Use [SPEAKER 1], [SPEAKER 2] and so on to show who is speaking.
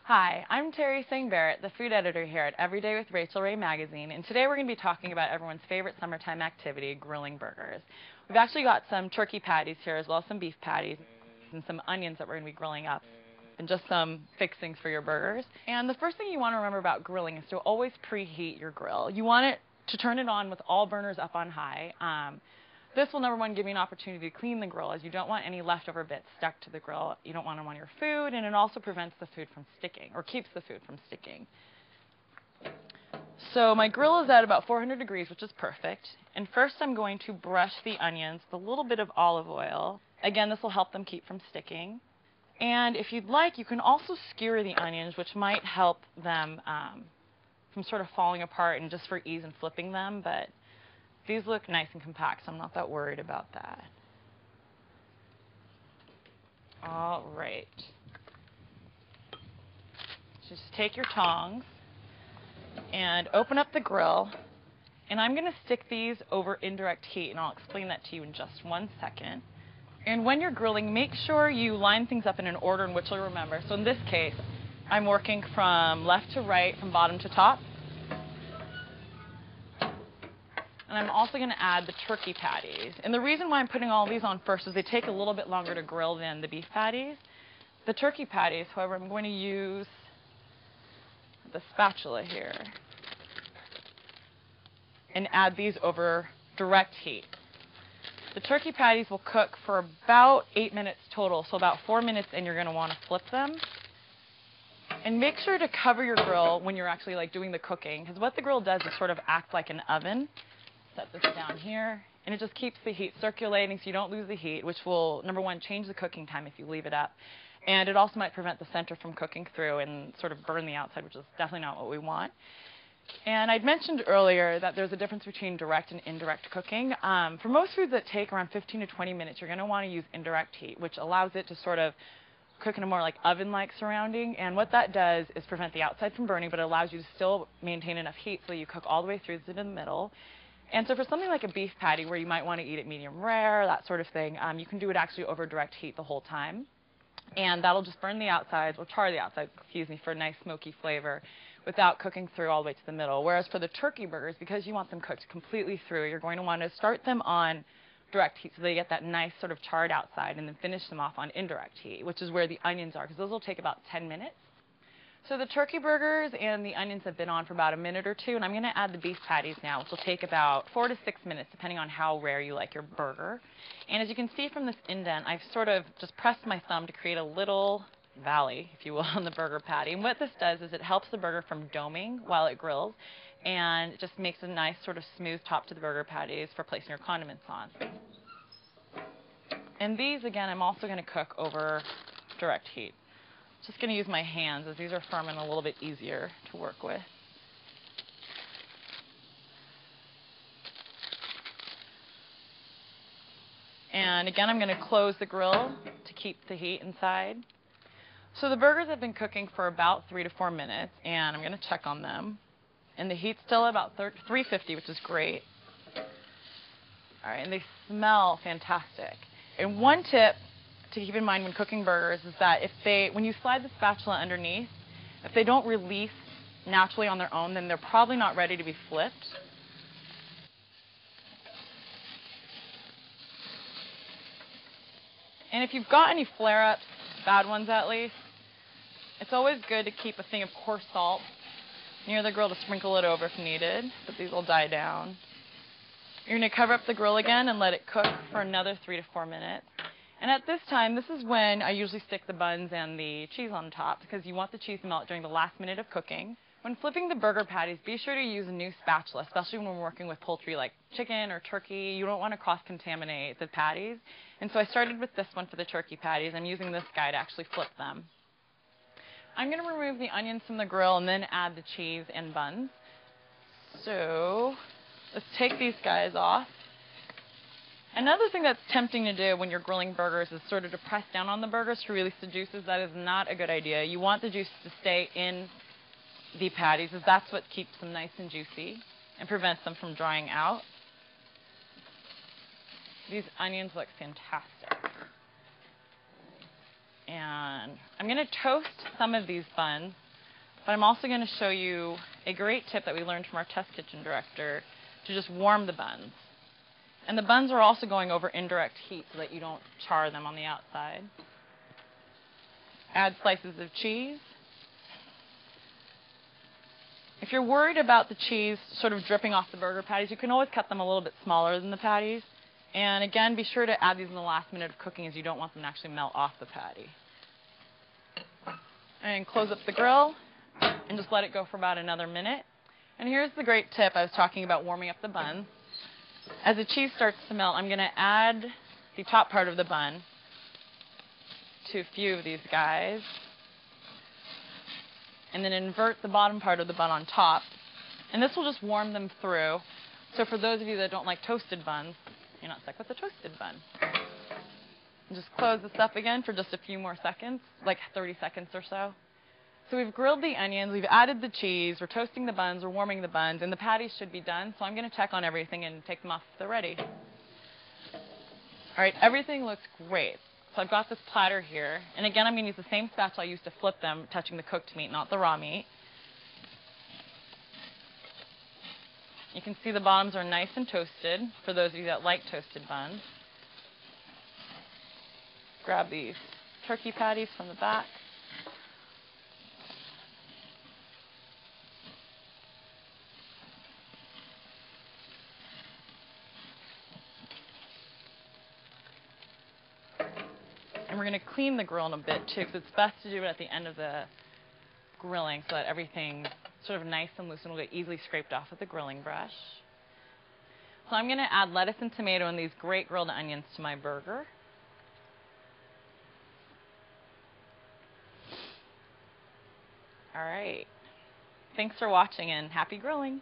[SPEAKER 1] Hi, I'm Terry Singh Barrett, the food editor here at Everyday with Rachael Ray magazine, and today we're going to be talking about everyone's favorite summertime activity, grilling burgers. We've actually got some turkey patties here as well as some beef patties and some onions that we're going to be grilling up and just some fixings for your burgers. And the first thing you want to remember about grilling is to always preheat your grill. You want it to turn it on with all burners up on high. This will, number one, give you an opportunity to clean the grill, as you don't want any leftover bits stuck to the grill. You don't want them on your food, and it also prevents the food from sticking, or keeps the food from sticking. So my grill is at about 400 degrees, which is perfect. And first I'm going to brush the onions with a little bit of olive oil. Again, this will help them keep from sticking. And if you'd like, you can also skewer the onions, which might help them from sort of falling apart and just for ease in flipping them. But these look nice and compact, so I'm not that worried about that. All right. Just take your tongs and open up the grill. And I'm going to stick these over indirect heat, and I'll explain that to you in just 1 second. And when you're grilling, make sure you line things up in an order in which you'll remember. So in this case, I'm working from left to right, from bottom to top. And I'm also going to add the turkey patties. And the reason why I'm putting all these on first is they take a little bit longer to grill than the beef patties. The turkey patties, however, I'm going to use the spatula here and add these over direct heat. The turkey patties will cook for about 8 minutes total, so about 4 minutes in you're going to want to flip them. And make sure to cover your grill when you're actually doing the cooking, because what the grill does is sort of act like an oven. Set this down here, and it just keeps the heat circulating so you don't lose the heat, which will, number one, change the cooking time if you leave it up. And it also might prevent the center from cooking through and sort of burn the outside, which is definitely not what we want. And I'd mentioned earlier that there's a difference between direct and indirect cooking. For most foods that take around 15 to 20 minutes, you're going to want to use indirect heat, which allows it to sort of cook in a more oven-like surrounding. And what that does is prevent the outside from burning, but it allows you to still maintain enough heat so you cook all the way through to the middle. And so for something like a beef patty where you might want to eat it medium rare, that sort of thing, you can do it actually over direct heat the whole time. And that'll just burn the outsides, or char the outsides, excuse me, for a nice smoky flavor without cooking through all the way to the middle. Whereas for the turkey burgers, because you want them cooked completely through, you're going to want to start them on direct heat so they get that nice sort of charred outside, and then finish them off on indirect heat, which is where the onions are, because those will take about 10 minutes. So the turkey burgers and the onions have been on for about a minute or two, and I'm going to add the beef patties now, which will take about 4 to 6 minutes, depending on how rare you like your burger. And as you can see from this indent, I've sort of just pressed my thumb to create a little valley, if you will, on the burger patty. And what this does is it helps the burger from doming while it grills, and it just makes a nice sort of smooth top to the burger patties for placing your condiments on. And these, again, I'm also going to cook over direct heat. Just going to use my hands, as these are firm and a little bit easier to work with. And again, I'm going to close the grill to keep the heat inside. So the burgers have been cooking for about 3 to 4 minutes, and I'm going to check on them. And the heat's still about 350, which is great. All right, and they smell fantastic. And one tip to keep in mind when cooking burgers is that when you slide the spatula underneath, if they don't release naturally on their own, then they're probably not ready to be flipped. And if you've got any flare-ups, bad ones at least, it's always good to keep a thing of coarse salt near the grill to sprinkle it over if needed, but these will die down. You're going to cover up the grill again and let it cook for another 3 to 4 minutes. And at this time, this is when I usually stick the buns and the cheese on top, because you want the cheese to melt during the last minute of cooking. When flipping the burger patties, be sure to use a new spatula, especially when we're working with poultry like chicken or turkey. You don't want to cross-contaminate the patties. And so I started with this one for the turkey patties. I'm using this guy to actually flip them. I'm going to remove the onions from the grill and then add the cheese and buns. So let's take these guys off. Another thing that's tempting to do when you're grilling burgers is sort of to press down on the burgers to release the juices. That is not a good idea. You want the juice to stay in the patties, as that's what keeps them nice and juicy and prevents them from drying out. These onions look fantastic. And I'm going to toast some of these buns, but I'm also going to show you a great tip that we learned from our test kitchen director to just warm the buns. And the buns are also going over indirect heat so that you don't char them on the outside. Add slices of cheese. If you're worried about the cheese sort of dripping off the burger patties, you can always cut them a little bit smaller than the patties. And again, be sure to add these in the last minute of cooking as you don't want them to actually melt off the patty. And close up the grill and just let it go for about another minute. And here's the great tip I was talking about warming up the bun. As the cheese starts to melt, I'm going to add the top part of the bun to a few of these guys. And then invert the bottom part of the bun on top. And this will just warm them through. So for those of you that don't like toasted buns, you're not stuck with a toasted bun. And just close this up again for just a few more seconds, like 30 seconds or so. So we've grilled the onions, we've added the cheese, we're toasting the buns, we're warming the buns, and the patties should be done. So I'm going to check on everything and take them off if they're ready. All right, everything looks great. So I've got this platter here. And again, I'm going to use the same spatula I used to flip them, touching the cooked meat, not the raw meat. You can see the bottoms are nice and toasted, for those of you that like toasted buns. Grab these turkey patties from the back. And we're going to clean the grill in a bit too, because it's best to do it at the end of the grilling so that everything's sort of nice and loose and will get easily scraped off with the grilling brush. So I'm going to add lettuce and tomato and these great grilled onions to my burger. All right. Thanks for watching and happy grilling.